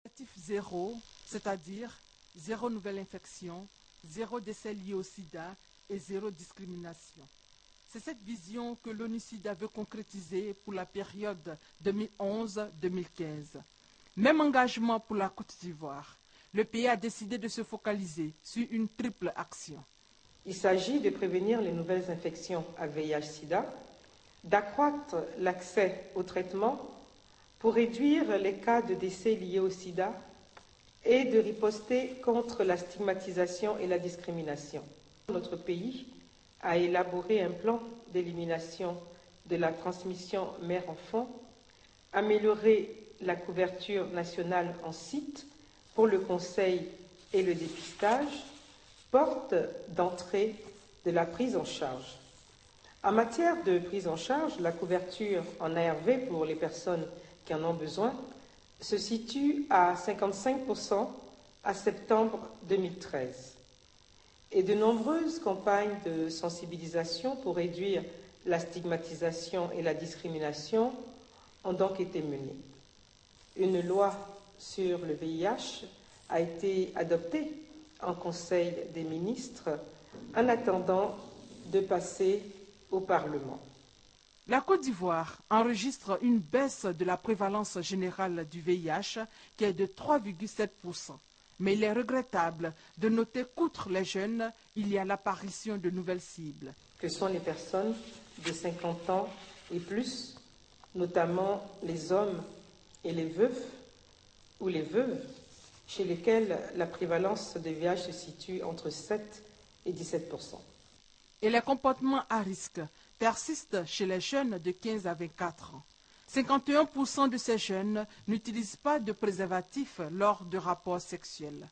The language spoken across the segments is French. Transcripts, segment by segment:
Objectif zéro, c'est-à-dire zéro nouvelle infection, zéro décès lié au sida et zéro discrimination. C'est cette vision que l'ONU-SIDA veut concrétiser pour la période 2011-2015. Même engagement pour la Côte d'Ivoire. Le pays a décidé de se focaliser sur une triple action. Il s'agit de prévenir les nouvelles infections à VIH-Sida, d'accroître l'accès au traitement pour réduire les cas de décès liés au sida et de riposter contre la stigmatisation et la discrimination. Notre pays a élaboré un plan d'élimination de la transmission mère-enfant, amélioré la couverture nationale en site pour le conseil et le dépistage, porte d'entrée de la prise en charge. En matière de prise en charge, la couverture en ARV pour les personnes qui en ont besoin se situe à 55% à septembre 2013. Et de nombreuses campagnes de sensibilisation pour réduire la stigmatisation et la discrimination ont donc été menées. Une loi sur le VIH a été adoptée en Conseil des ministres en attendant de passer au Parlement. La Côte d'Ivoire enregistre une baisse de la prévalence générale du VIH qui est de 3,7%. Mais il est regrettable de noter qu'outre les jeunes, il y a l'apparition de nouvelles cibles. Que sont les personnes de 50 ans et plus, notamment les hommes et les veufs ou les veuves, chez lesquels la prévalence de VIH se situe entre 7 et 17%. Et les comportements à risque persistent chez les jeunes de 15 à 24 ans. 51% de ces jeunes n'utilisent pas de préservatif lors de rapports sexuels.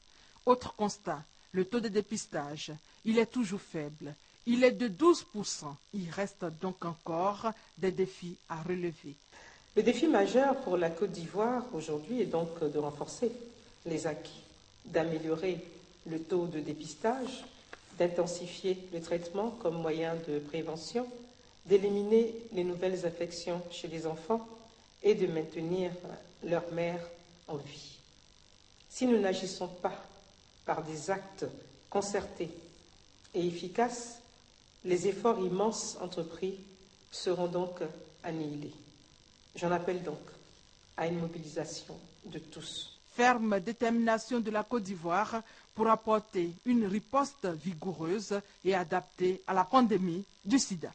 Autre constat, le taux de dépistage, il est toujours faible. Il est de 12%. Il reste donc encore des défis à relever. Le défi majeur pour la Côte d'Ivoire aujourd'hui est donc de renforcer les acquis, d'améliorer le taux de dépistage, d'intensifier le traitement comme moyen de prévention, d'éliminer les nouvelles infections chez les enfants et de maintenir leur mère en vie. Si nous n'agissons pas par des actes concertés et efficaces, les efforts immenses entrepris seront donc annihilés. J'en appelle donc à une mobilisation de tous. Ferme détermination de la Côte d'Ivoire pour apporter une riposte vigoureuse et adaptée à la pandémie du sida.